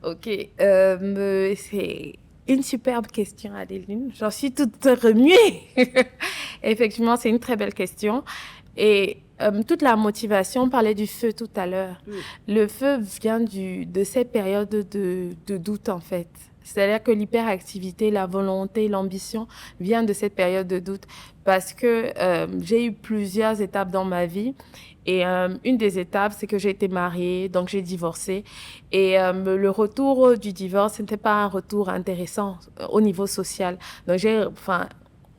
Ok, c'est une superbe question, Adeline. J'en suis toute remuée. Effectivement, c'est une très belle question. Et toute la motivation, on parlait du feu tout à l'heure. Oui. Le feu vient de ces périodes de doute, en fait. C'est-à-dire que l'hyperactivité, la volonté, l'ambition vient de cette période de doute. Parce que j'ai eu plusieurs étapes dans ma vie. Et une des étapes, c'est que j'ai été mariée, donc j'ai divorcé. Et le retour du divorce, ce n'était pas un retour intéressant au niveau social. Donc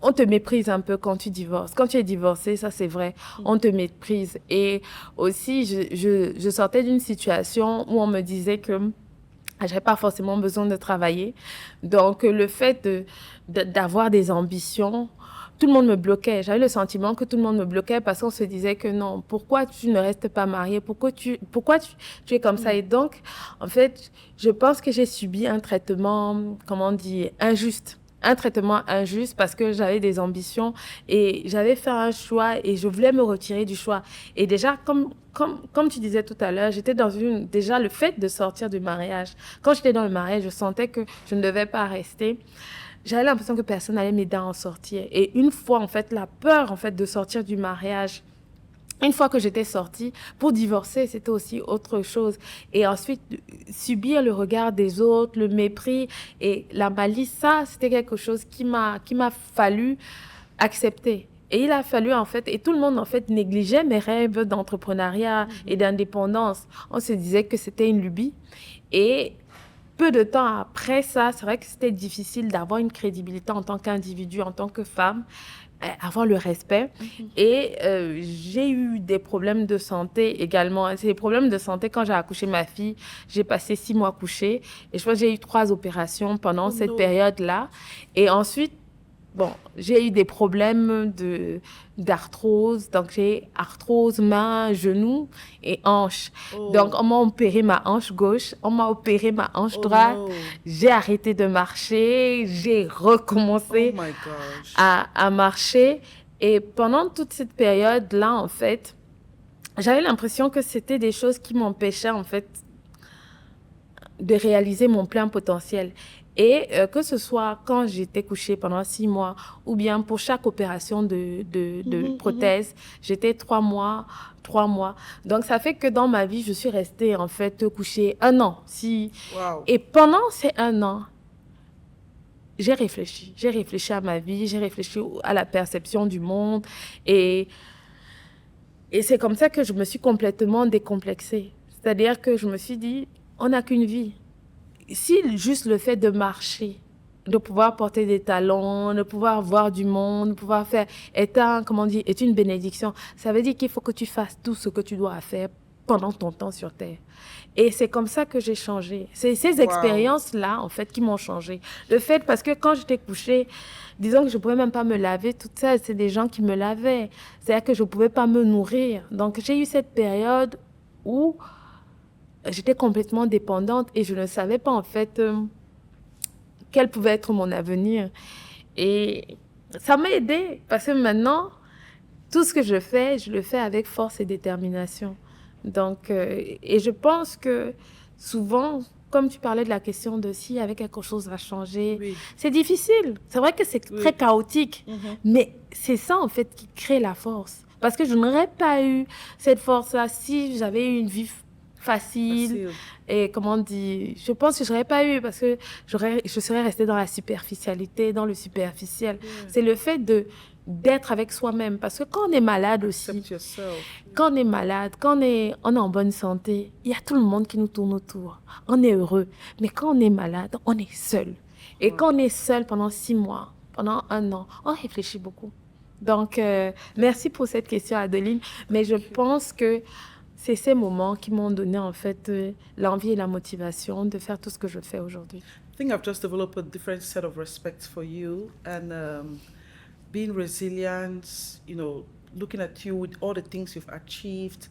on te méprise un peu quand tu divorces. Quand tu es divorcé, ça c'est vrai, on te méprise. Et aussi, je sortais d'une situation où on me disait que je n'avais pas forcément besoin de travailler. Donc, le fait d'avoir des ambitions, tout le monde me bloquait. J'avais le sentiment que tout le monde me bloquait parce qu'on se disait que non, pourquoi tu ne restes pas mariée? Pourquoi tu es comme ça? Et donc, en fait, je pense que j'ai subi un traitement, injuste. Un traitement injuste parce que j'avais des ambitions et j'avais fait un choix et je voulais me retirer du choix. Et déjà, comme tu disais tout à l'heure, j'étais déjà le fait de sortir du mariage. Quand j'étais dans le mariage, je sentais que je ne devais pas rester. J'avais l'impression que personne n'allait m'aider à en sortir. Et une fois, en fait, la peur, en fait, de sortir du mariage, une fois que j'étais sortie, pour divorcer, c'était aussi autre chose. Et ensuite, subir le regard des autres, le mépris et la malice, ça, c'était quelque chose qui m'a fallu accepter. Et il a fallu, en fait, et tout le monde, en fait, négligeait mes rêves d'entrepreneuriat et d'indépendance. On se disait que c'était une lubie. Et peu de temps après ça, c'est vrai que c'était difficile d'avoir une crédibilité en tant qu'individu, en tant que femme. avoir le respect. Et j'ai eu des problèmes de santé également. C'est des problèmes de santé quand j'ai accouché ma fille. J'ai passé 6 mois couchée. Et je pense que j'ai eu 3 opérations pendant Oh cette no. période-là. Et ensuite, bon, j'ai eu des problèmes d'arthrose. Donc, j'ai arthrose, main, genou et hanche. Oh. Donc, on m'a opéré ma hanche gauche, on m'a opéré ma hanche Oh droite. no. J'ai arrêté de marcher, j'ai Oh recommencé my gosh. à marcher. Et pendant toute cette période-là, en fait, j'avais l'impression que c'était des choses qui m'empêchaient, en fait, de réaliser mon plein potentiel. Et que ce soit quand j'étais couchée pendant 6 mois ou bien pour chaque opération de prothèse, j'étais 3 mois, 3 mois. Donc, ça fait que dans ma vie, je suis restée en fait couchée 1 an. Wow. Et pendant ces 1 an, j'ai réfléchi. J'ai réfléchi à ma vie, j'ai réfléchi à la perception du monde. Et c'est comme ça que je me suis complètement décomplexée. C'est-à-dire que je me suis dit, on n'a qu'une vie. Si juste le fait de marcher, de pouvoir porter des talons, de pouvoir voir du monde, de pouvoir faire, est une bénédiction, ça veut dire qu'il faut que tu fasses tout ce que tu dois faire pendant ton temps sur Terre. Et c'est comme ça que j'ai changé. C'est ces expériences-là, en fait, qui m'ont changé. Le fait, parce que quand j'étais couchée, disons que je ne pouvais même pas me laver toute seule, c'est des gens qui me lavaient. C'est-à-dire que je ne pouvais pas me nourrir. Donc, j'ai eu cette période où j'étais complètement dépendante et je ne savais pas, en fait, quel pouvait être mon avenir. Et ça m'a aidée parce que maintenant, tout ce que je le fais avec force et détermination. Donc, et je pense que souvent, comme tu parlais de la question de s'il y avait quelque chose à changer, Oui. c'est difficile. C'est vrai que c'est très chaotique, mais c'est ça en fait qui crée la force. Parce que je n'aurais pas eu cette force-là si j'avais eu une vie facile. Et comment dire, je pense que je n'aurais pas eu parce que je serais restée dans la superficialité, dans le superficiel. C'est le fait d'être avec soi-même. Parce que quand on est malade aussi, quand on est malade, quand on est en bonne santé, il y a tout le monde qui nous tourne autour. On est heureux. Mais quand on est malade, on est seul. Et quand on est seul pendant 6 mois, pendant 1 an, on réfléchit beaucoup. Donc, merci pour cette question, Adeline. Mais je pense que c'est ces moments qui m'ont donné en fait l'envie et la motivation de faire tout ce que je fais aujourd'hui. I think I've just developed a different set of respect for you and being resilient, looking at you with all the things you've achieved.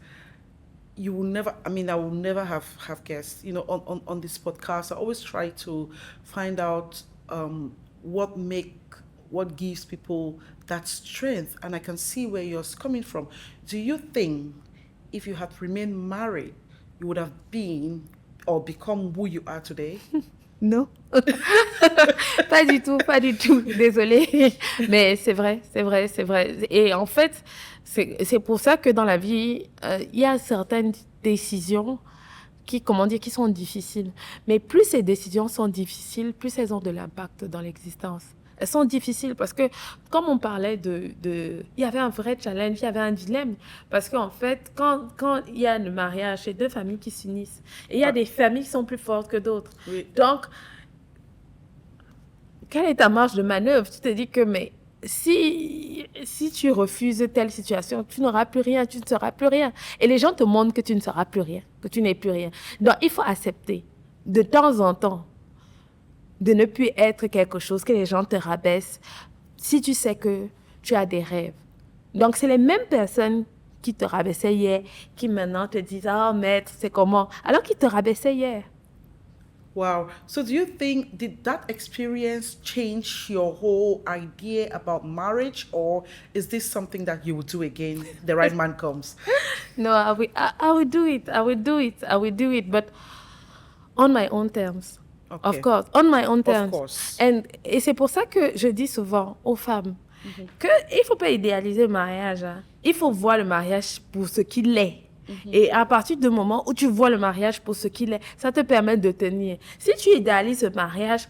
You will never, I will never have guessed, on this podcast. I always try to find out what gives people that strength. And I can see where you're coming from. Do you think if you had remained married, you would have been or become who you are today? Non. Pas du tout, pas du tout. Désolée. Mais c'est vrai, c'est vrai, c'est vrai. Et en fait, c'est pour ça que dans la vie, il y a certaines décisions qui sont difficiles. Mais plus ces décisions sont difficiles, plus elles ont de l'impact dans l'existence. Elles sont difficiles parce que, comme on parlait il y avait un vrai challenge, il y avait un dilemme. Parce qu'en fait, quand il y a le mariage, c'est 2 familles qui s'unissent. Et il y a des familles qui sont plus fortes que d'autres. Oui. Donc, quelle est ta marge de manœuvre? Tu te dis que, mais si tu refuses telle situation, tu n'auras plus rien, tu ne seras plus rien. Et les gens te montrent que tu ne seras plus rien, que tu n'es plus rien. Donc, il faut accepter, de temps en temps, de ne plus être quelque chose que les gens te rabaissent si tu sais que tu as des rêves. Donc, c'est les mêmes personnes qui te rabaissaient hier qui maintenant te disent « Ah, maître, c'est comment ?» alors qu'ils te rabaissaient hier. Wow. So do you think, did that experience change your whole idea about marriage, or is this something that you would do again? The right man comes. No, I will do it. I will do it. I will do it, but on my own terms. Okay. Of course, on my own terms. Of course. Et c'est pour ça que je dis souvent aux femmes qu'il ne faut pas idéaliser le mariage. Hein. Il faut voir le mariage pour ce qu'il est. Et à partir du moment où tu vois le mariage pour ce qu'il est, ça te permet de tenir. Si tu idéalises le mariage,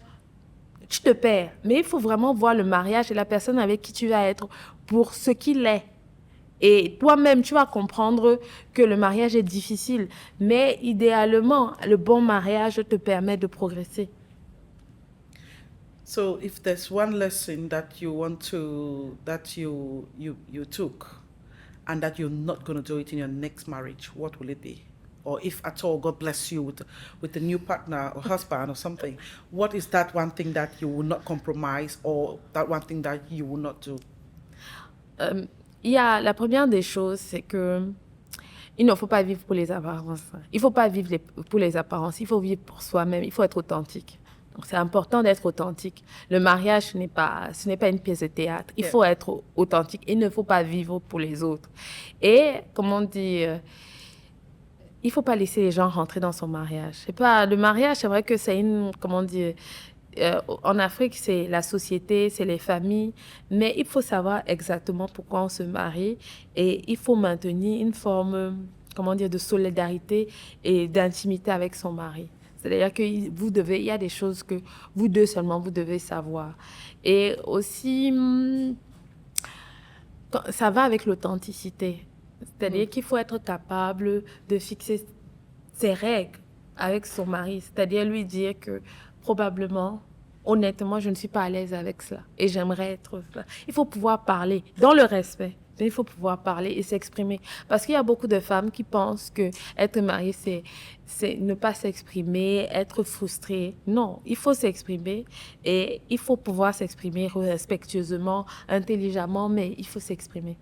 tu te perds. Mais il faut vraiment voir le mariage et la personne avec qui tu vas être pour ce qu'il est. Et toi-même, tu vas comprendre que le mariage est difficile. Mais idéalement, le bon mariage te permet de progresser. So if there's one lesson that you want to that you took and that you're not going to do it in your next marriage, what will it be? Or if at all God bless you with a new partner or husband or something, what is that one thing that you will not compromise or that one thing that you will not do? Il y a la première des choses, c'est que il ne faut pas vivre pour les apparences. Il ne faut pas vivre pour les apparences. Il faut vivre pour soi-même. Il faut être authentique. Donc, c'est important d'être authentique. Le mariage, ce n'est pas une pièce de théâtre. Il faut être authentique. Il ne faut pas vivre pour les autres. Et, comment on dit, il ne faut pas laisser les gens rentrer dans son mariage. Le mariage, c'est vrai que c'est comment dire, en Afrique, c'est la société, c'est les familles, mais il faut savoir exactement pourquoi on se marie et il faut maintenir une forme, comment dire, de solidarité et d'intimité avec son mari. C'est-à-dire que il y a des choses que vous deux seulement, vous devez savoir. Et aussi, ça va avec l'authenticité. C'est-à-dire qu'il faut être capable de fixer ses règles avec son mari. C'est-à-dire lui dire que probablement, honnêtement, je ne suis pas à l'aise avec cela et j'aimerais être cela. Il faut pouvoir parler dans le respect. Il faut pouvoir parler et s'exprimer. Parce qu'il y a beaucoup de femmes qui pensent que être mariée, c'est ne pas s'exprimer, être frustrée. Non, il faut s'exprimer et il faut pouvoir s'exprimer respectueusement, intelligemment, mais il faut s'exprimer.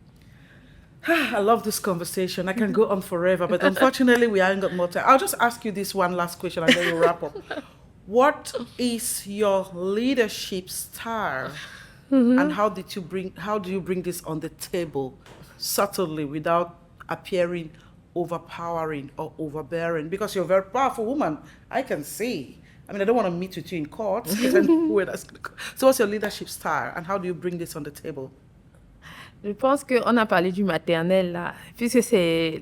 I love this conversation. I can go on forever, but unfortunately, we haven't got more time. I'll just ask you this one last question and then we'll wrap up. What is your leadership style? And how do you bring this on the table subtly without appearing overpowering or overbearing? Because you're a very powerful woman, I can see. I mean, I don't want to meet with you in court. Because I know where that's going to go. So what's your leadership style and how do you bring this on the table? Je pense qu'on a parlé du maternel, là, puisque c'est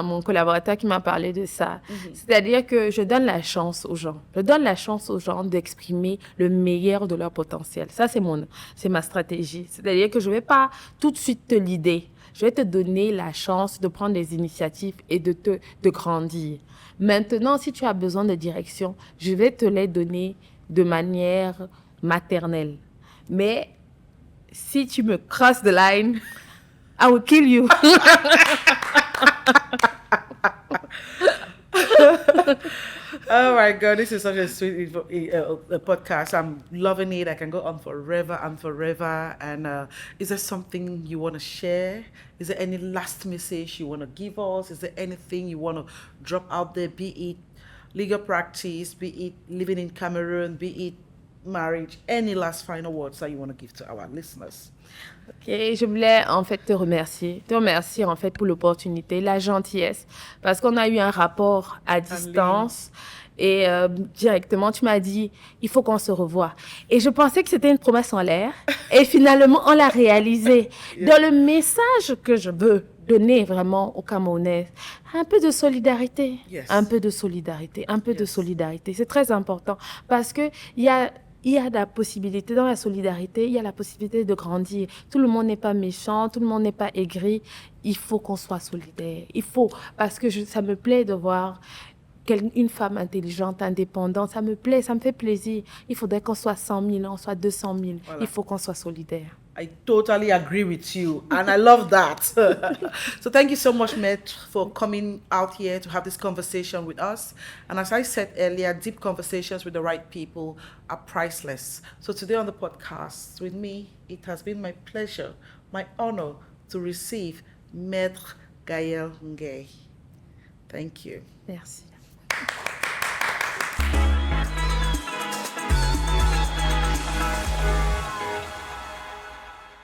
mon collaborateur qui m'a parlé de ça. C'est-à-dire que je donne la chance aux gens. Je donne la chance aux gens d'exprimer le meilleur de leur potentiel. Ça, c'est ma stratégie. C'est-à-dire que je ne vais pas tout de suite te l'idée. Je vais te donner la chance de prendre des initiatives et de grandir. Maintenant, si tu as besoin de direction, je vais te les donner de manière maternelle. Mais si tu me crosses the line, I will kill you. Oh my God, this is such a sweet podcast. I'm loving it. I can go on forever and forever. And is there something you want to share? Is there any last message you want to give us? Is there anything you want to drop out there, be it legal practice, be it living in Cameroon, be it marriage, any last final words that you want to give to our listeners? Okay, je voulais en fait te remercier en fait pour l'opportunité, la gentillesse, parce qu'on a eu un rapport à distance et directement tu m'as dit il faut qu'on se revoie et je pensais que c'était une promesse en l'air et finalement on l'a réalisé. Dans le message que je veux donner vraiment aux Camerounais, un peu de solidarité, un peu de solidarité, un peu de solidarité, c'est très important parce que il y a la possibilité, dans la solidarité, il y a la possibilité de grandir. Tout le monde n'est pas méchant, tout le monde n'est pas aigri. Il faut qu'on soit solidaire. Il faut, parce que ça me plaît de voir une femme intelligente, indépendante. Ça me plaît, ça me fait plaisir. Il faudrait qu'on soit 100 000, on soit 200 000. Voilà. Il faut qu'on soit solidaire. I totally agree with you, and I love that. So thank you so much, Met, for coming out here to have this conversation with us. And as I said earlier, deep conversations with the right people are priceless. So today on the podcast with me, it has been my pleasure, my honor to receive Maître Gaëlle Ngueye. Thank you. Merci.